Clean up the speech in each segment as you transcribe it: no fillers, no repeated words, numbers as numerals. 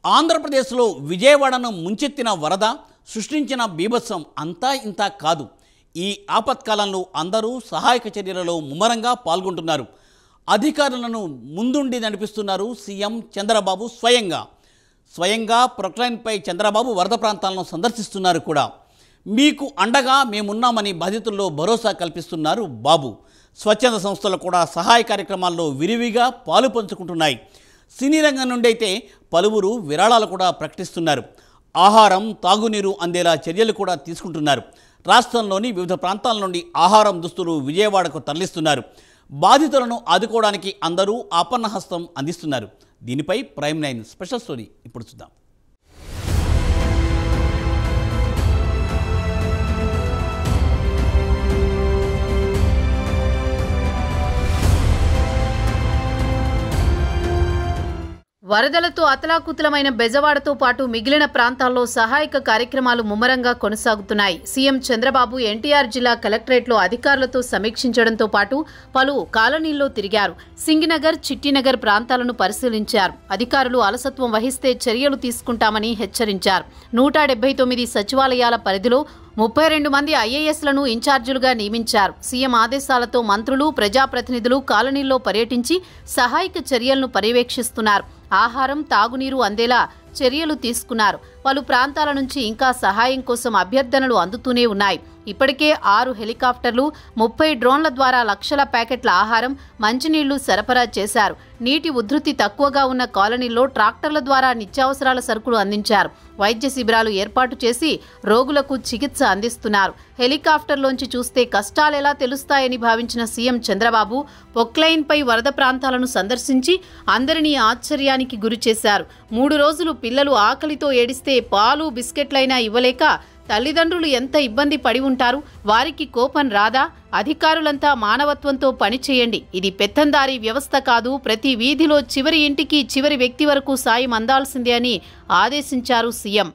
ఆంధ్రప్రదేశ్లో విజయవాడను ముంచెత్తిన వరద సృష్టించిన బీభత్సం అంతా ఇంతా కాదు. ఈ ఆపత్కాలంలో అందరూ సహాయక చర్యలలో ముమ్మరంగా పాల్గొంటున్నారు. అధికారులను ముందుండి నడిపిస్తున్నారు సీఎం చంద్రబాబు. స్వయంగా ప్రొక్లైన్పై చంద్రబాబు వరద ప్రాంతాలను సందర్శిస్తున్నారు కూడా. మీకు అండగా మేమున్నామని బాధితుల్లో భరోసా కల్పిస్తున్నారు బాబు. స్వచ్ఛంద సంస్థలు కూడా సహాయ కార్యక్రమాల్లో విరివిగా పాలు పంచుకుంటున్నాయి. సినీ రంగం నుండి అయితే పలువురు విరాళాలు కూడా ప్రకటిస్తున్నారు. ఆహారం, తాగునీరు అందేలా చర్యలు కూడా తీసుకుంటున్నారు. రాష్ట్రంలోని వివిధ ప్రాంతాల నుండి ఆహారం, దుస్తులు విజయవాడకు తరలిస్తున్నారు. బాధితులను ఆదుకోవడానికి అందరూ ఆపన్నహస్తం అందిస్తున్నారు. దీనిపై ప్రైమ్ 9 స్పెషల్ స్టోరీ ఇప్పుడు చూద్దాం. వరదలతో అతలాకుతలమైన బెజవాడతో పాటు మిగిలిన ప్రాంతాల్లో సహాయక కార్యక్రమాలు ముమ్మరంగా కొనసాగుతున్నాయి. సీఎం చంద్రబాబు ఎన్టీఆర్ జిల్లా కలెక్టరేట్లో అధికారులతో సమీక్షించడంతో పాటు పలు కాలనీల్లో తిరిగారు. సింగినగర్, చిట్టినగర్ ప్రాంతాలను పరిశీలించారు. అధికారులు అలసత్వం వహిస్తే చర్యలు తీసుకుంటామని హెచ్చరించారు. 179 సచివాలయాల పరిధిలో 32 మంది ఐఏఎస్లను ఇన్ఛార్జీలుగా నియమించారు. సీఎం ఆదేశాలతో మంత్రులు, ప్రజాప్రతినిధులు కాలనీల్లో పర్యటించి సహాయక చర్యలను పర్యవేక్షిస్తున్నారు. ఆహారం, తాగునీరు అందేలా చర్యలు తీసుకున్నారు. పలు ప్రాంతాల నుంచి ఇంకా సహాయం కోసం అభ్యర్థనలు అందుతూనే ఉన్నాయి. ఇప్పటికే 6 హెలికాప్టర్లు, 30 డ్రోన్ల ద్వారా లక్షల ప్యాకెట్ల ఆహారం, మంచినీళ్లు సరఫరా చేశారు. నీటి ఉధృతి తక్కువగా ఉన్న కాలనీల్లో ట్రాక్టర్ల ద్వారా నిత్యావసరాల సరుకులు అందించారు. వైద్య శిబిరాలు ఏర్పాటు చేసి రోగులకు చికిత్స అందిస్తున్నారు. హెలికాప్టర్లోంచి చూస్తే కష్టాలెలా తెలుస్తాయని భావించిన సీఎం చంద్రబాబు పొక్లైన్పై వరద ప్రాంతాలను సందర్శించి అందరినీ ఆశ్చర్యానికి గురిచేశారు. 3 రోజులు పిల్లలు ఆకలితో ఏడిస్తే పాలు, బిస్కెట్లైనా ఇవ్వలేక తల్లిదండ్రులు ఎంత ఇబ్బంది పడి ఉంటారు. వారికి కోపం రాదా? అధికారులంతా మానవత్వంతో పనిచేయండి. ఇది పెత్తందారీ వ్యవస్థ కాదు. ప్రతి వీధిలో చివరి ఇంటికి, చివరి వ్యక్తి వరకు సాయం అందాల్సిందే అని ఆదేశించారు సీఎం.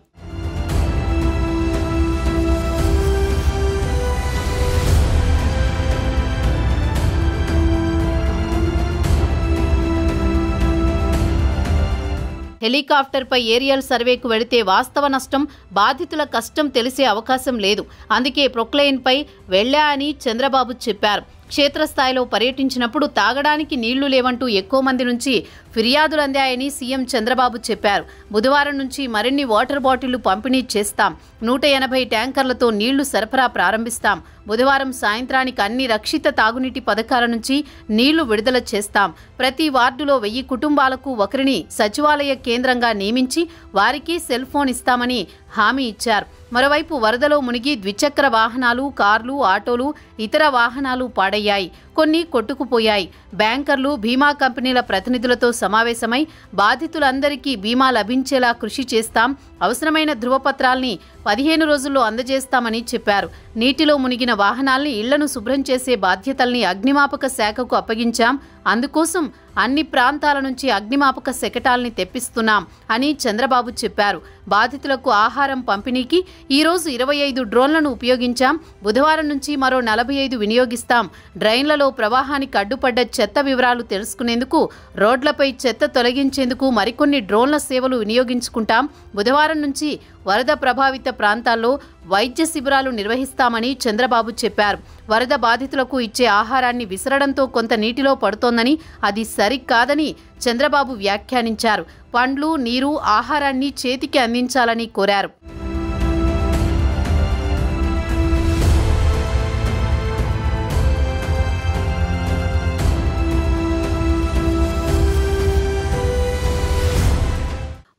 హెలికాప్టర్పై ఏరియల్ సర్వేకు వెళితే వాస్తవ నష్టం, బాధితుల కష్టం తెలిసే అవకాశం లేదు. అందుకే ప్రొక్లైన్పై వెళ్లా అని చంద్రబాబు చెప్పారు. క్షేత్రస్థాయిలో పర్యటించినప్పుడు తాగడానికి నీళ్లు లేవంటూ ఎక్కువ మంది నుంచి ఫిర్యాదులు అందాయని సీఎం చంద్రబాబు చెప్పారు. బుధవారం నుంచి మరిన్ని వాటర్ బాటిళ్లు పంపిణీ చేస్తాం. 180 ట్యాంకర్లతో నీళ్లు సరఫరా ప్రారంభిస్తాం. బుధవారం సాయంత్రానికి అన్ని రక్షిత తాగునీటి పథకాల నుంచి నీళ్లు విడుదల చేస్తాం. ప్రతి వార్డులో 1000 కుటుంబాలకు ఒకరిని సచివాలయ కేంద్రంగా నియమించి వారికి సెల్ ఫోన్ ఇస్తామని హామీ ఇచ్చారు. మరోవైపు వరదలో మునిగి ద్విచక్ర వాహనాలు, కార్లు, ఆటోలు, ఇతర వాహనాలు పాడయ్యాయి. కొన్ని కొట్టుకుపోయాయి. బ్యాంకర్లు, బీమా కంపెనీల ప్రతినిధులతో సమావేశమై బాధితులందరికీ బీమా లభించేలా కృషి చేస్తాం. అవసరమైన ధృవపత్రాల్ని 15 రోజుల్లో అందజేస్తామని చెప్పారు. నీటిలో మునిగిన వాహనాల్ని, ఇళ్లను శుభ్రం చేసే బాధ్యతల్ని అగ్నిమాపక శాఖకు అప్పగించాం. అందుకోసం అన్ని ప్రాంతాల నుంచి అగ్నిమాపక శకటాల్ని తెప్పిస్తున్నాం అని చంద్రబాబు చెప్పారు. బాధితులకు ఆహారం పంపిణీకి ఈరోజు 25 డ్రోన్లను ఉపయోగించాం. బుధవారం నుంచి మరో 45 వినియోగిస్తాం. డ్రైన్లలో ప్రవాహానికి అడ్డుపడ్డ చెత్త వివరాలు తెలుసుకునేందుకు, రోడ్లపై చెత్త తొలగించేందుకు మరికొన్ని డ్రోన్ల సేవలు వినియోగించుకుంటాం. బుధవారం నుంచి వరద ప్రభావిత ప్రాంతాల్లో వైద్య శిబిరాలు నిర్వహిస్తామని చంద్రబాబు చెప్పారు. వరద బాధితులకు ఇచ్చే ఆహారాన్ని విసరడంతో కొంత నీటిలో పడుతోందని, అది సరికాదని చంద్రబాబు వ్యాఖ్యానించారు. పండ్లు, నీరు, ఆహారాన్ని చేతికి అందించాలని కోరారు.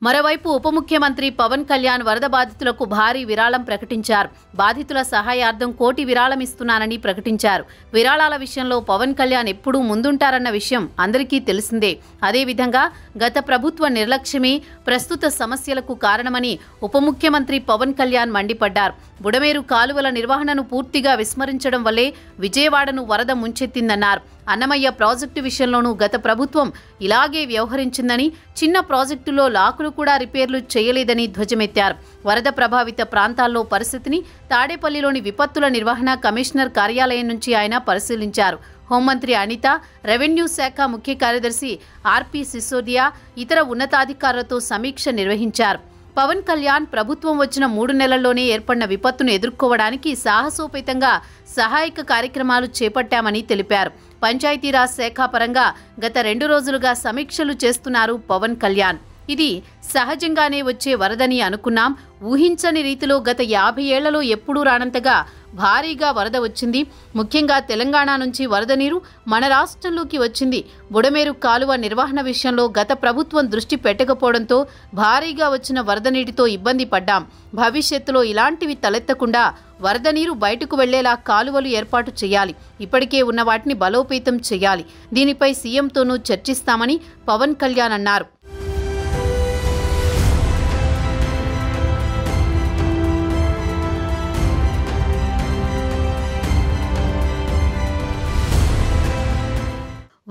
మరోవైపు ఉప ముఖ్యమంత్రి పవన్ కళ్యాణ్ వరద బాధితులకు భారీ విరాళం ప్రకటించారు. బాధితుల సహాయార్థం 1 కోటి విరాళం ఇస్తున్నానని ప్రకటించారు. విరాళాల విషయంలో పవన్ కళ్యాణ్ ఎప్పుడూ ముందుంటారన్న విషయం అందరికీ తెలిసిందే. అదేవిధంగా గత ప్రభుత్వ నిర్లక్ష్యమే ప్రస్తుత సమస్యలకు కారణమని ఉప ముఖ్యమంత్రి పవన్ కళ్యాణ్ మండిపడ్డారు. బుడమేరు కాలువల నిర్వహణను పూర్తిగా విస్మరించడం వల్లే విజయవాడను వరద ముంచెత్తిందన్నారు. అన్నమయ్య ప్రాజెక్టు విషయంలోనూ గత ప్రభుత్వం ఇలాగే వ్యవహరించిందని, చిన్న ప్రాజెక్టులో లాకులు కూడా రిపేర్లు చేయలేదని ధ్వజమెత్తారు. వరద ప్రభావిత ప్రాంతాల్లో పరిస్థితిని తాడేపల్లిలోని విపత్తుల నిర్వహణ కమిషనర్ కార్యాలయం నుంచి ఆయన పరిశీలించారు. హోంమంత్రి అనిత, రెవెన్యూ శాఖ ముఖ్య కార్యదర్శి ఆర్పి సిసోడియా ఇతర ఉన్నతాధికారులతో సమీక్ష నిర్వహించారు. పవన్ కళ్యాణ్ ప్రభుత్వం వచ్చిన 3 నెలల్లోనే ఏర్పడిన విపత్తును ఎదుర్కోవడానికి సాహసోపేతంగా సహాయక కార్యక్రమాలు చేపట్టామని తెలిపారు. పంచాయతీరాజ్ శాఖ పరంగా గత 2 రోజులుగా సమీక్షలు చేస్తున్నారు పవన్ కళ్యాణ్. ఇది సహజంగానే వచ్చే వరదని అనుకున్నాం. ఊహించని రీతిలో గత 50 ఏళ్లలో ఎప్పుడూ రానంతగా భారీగా వరద వచ్చింది. ముఖ్యంగా తెలంగాణ నుంచి వరద నీరు మన రాష్ట్రంలోకి వచ్చింది. బుడమేరు కాలువ నిర్వహణ విషయంలో గత ప్రభుత్వం దృష్టి పెట్టకపోవడంతో భారీగా వచ్చిన వరద నీటితో ఇబ్బంది పడ్డాం. భవిష్యత్తులో ఇలాంటివి తలెత్తకుండా వరద నీరు బయటకు వెళ్లేలా కాలువలు ఏర్పాటు చేయాలి. ఇప్పటికే ఉన్న వాటిని బలోపేతం చేయాలి. దీనిపై సీఎంతోనూ చర్చిస్తామని పవన్ కళ్యాణ్ అన్నారు.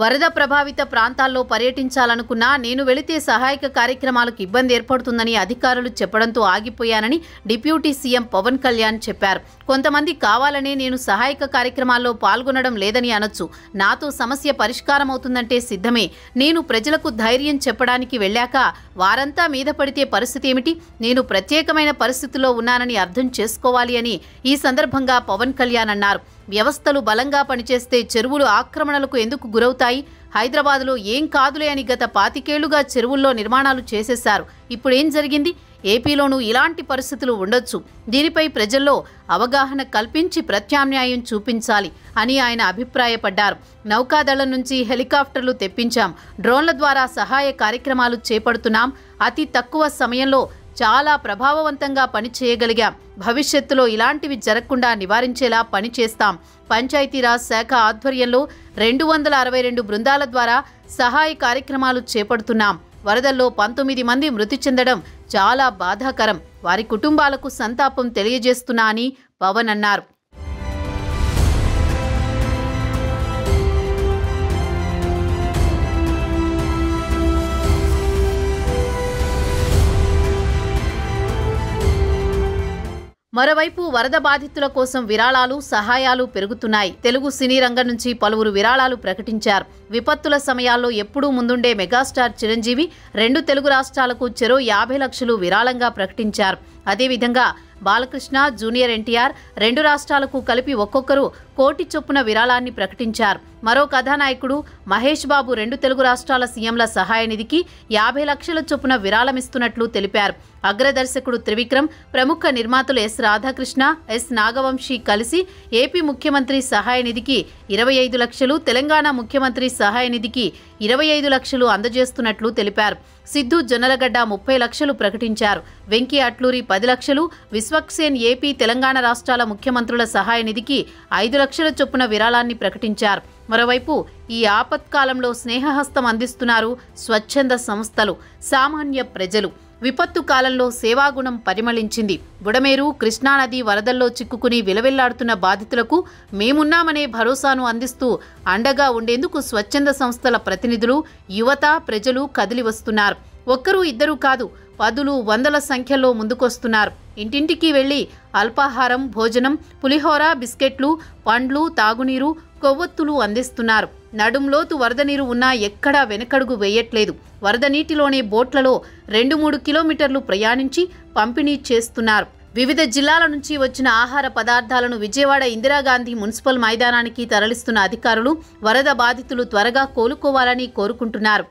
వరద ప్రభావిత ప్రాంతాల్లో పర్యటించాలనుకున్నా నేను వెళితే సహాయక కార్యక్రమాలకు ఇబ్బంది ఏర్పడుతుందని అధికారులు చెప్పడంతో ఆగిపోయానని డిప్యూటీ సీఎం పవన్ కళ్యాణ్ చెప్పారు. కొంతమంది కావాలనే నేను సహాయక కార్యక్రమాల్లో పాల్గొనడం లేదని అనొచ్చు. నాతో సమస్య పరిష్కారం అవుతుందంటే సిద్ధమే. నేను ప్రజలకు ధైర్యం చెప్పడానికి వెళ్ళాక వారంతా మీద పడితే పరిస్థితి ఏమిటి? నేను ప్రత్యేకమైన పరిస్థితుల్లో ఉన్నానని అర్థం చేసుకోవాలి అని ఈ సందర్భంగా పవన్ కళ్యాణ్ అన్నారు. వ్యవస్థలు బలంగా పనిచేస్తే చెరువులు ఆక్రమణలకు ఎందుకు గురవుతాయి? హైదరాబాద్లో ఏం కాదులే అని గత 25 ఏళ్లుగా చెరువుల్లో నిర్మాణాలు చేసేశారు. ఇప్పుడేం జరిగింది? ఏపీలోనూ ఇలాంటి పరిస్థితులు ఉండొచ్చు. దీనిపై ప్రజల్లో అవగాహన కల్పించి ప్రత్యామ్నాయం చూపించాలి అని ఆయన అభిప్రాయపడ్డారు. నౌకాదళం నుంచి హెలికాప్టర్లు తెప్పించాం. డ్రోన్ల ద్వారా సహాయ కార్యక్రమాలు చేపడుతున్నాం. అతి తక్కువ సమయంలో చాలా ప్రభావవంతంగా పనిచేయగలిగాం. భవిష్యత్తులో ఇలాంటివి జరగకుండా నివారించేలా పనిచేస్తాం. పంచాయతీరాజ్ శాఖ ఆధ్వర్యంలో 262 బృందాల ద్వారా సహాయ కార్యక్రమాలు చేపడుతున్నాం. వరదల్లో 19 మంది మృతి చెందడం చాలా బాధాకరం. వారి కుటుంబాలకు సంతాపం తెలియజేస్తున్నా అని పవన్ అన్నారు. మరోవైపు వరద బాధితుల కోసం విరాళాలు, సహాయాలు పెరుగుతున్నాయి. తెలుగు సినీ రంగం నుంచి పలువురు విరాళాలు ప్రకటించారు. విపత్తుల సమయాల్లో ఎప్పుడూ ముందుండే మెగాస్టార్ చిరంజీవి 2 తెలుగు రాష్ట్రాలకు చెరో 50 లక్షలు విరాళంగా ప్రకటించారు. అదేవిధంగా బాలకృష్ణ, జూనియర్ ఎన్టీఆర్ 2 రాష్ట్రాలకు కలిపి ఒక్కొక్కరు 1 కోటి చొప్పున విరాళాన్ని ప్రకటించారు. మరో కథానాయకుడు మహేష్ బాబు 2 తెలుగు రాష్ట్రాల సీఎంల సహాయ నిధికి 50 లక్షల చొప్పున విరాళమిస్తున్నట్లు తెలిపారు. అగ్రదర్శకుడు త్రివిక్రమ్, ప్రముఖ నిర్మాతలు ఎస్ రాధాకృష్ణ, ఎస్ నాగవంశీ కలిసి ఏపీ ముఖ్యమంత్రి సహాయ నిధికి 25 లక్షలు, తెలంగాణ ముఖ్యమంత్రి సహాయ నిధికి 25 లక్షలు అందజేస్తున్నట్లు తెలిపారు. సిద్ధు జొన్నలగడ్డ 30 లక్షలు ప్రకటించారు. వెంకీ అట్లూరి 10 లక్షలు, విశ్వక్సేన్ ఏపీ, తెలంగాణ రాష్ట్రాల ముఖ్యమంత్రుల సహాయ నిధికి 5 లక్షల చొప్పున విరాళాన్ని ప్రకటించారు. మరోవైపు ఈ ఆపత్కాలంలో స్నేహహస్తం అందిస్తున్నారు స్వచ్ఛంద సంస్థలు, సామాన్య ప్రజలు. విపత్తు కాలంలో సేవాగుణం పరిమళించింది. బుడమేరు, కృష్ణానది వరదల్లో చిక్కుకుని విలవిల్లాడుతున్న బాధితులకు మేమున్నామనే భరోసాను అందిస్తూ అండగా ఉండేందుకు స్వచ్ఛంద సంస్థల ప్రతినిధులు, యువత, ప్రజలు కదిలి వస్తున్నారు. ఒక్కరు ఇద్దరు కాదు, 10, 100ల సంఖ్యలో ముందుకొస్తున్నారు. ఇంటింటికి వెళ్లి అల్పాహారం, భోజనం, పులిహోర, బిస్కెట్లు, పండ్లు, తాగునీరు, కొవ్వొత్తులు అందిస్తున్నారు. నడుంలోతు వరద నీరు ఉన్నా ఎక్కడా వెనకడుగు వేయట్లేదు. వరద నీటిలోనే బోట్లలో 2-3 కిలోమీటర్లు ప్రయాణించి పంపిణీ చేస్తున్నారు. వివిధ జిల్లాల నుంచి వచ్చిన ఆహార పదార్థాలను విజయవాడ ఇందిరాగాంధీ మున్సిపల్ మైదానానికి తరలిస్తున్న అధికారులు వరద బాధితులు త్వరగా కోలుకోవాలని కోరుకుంటున్నారు.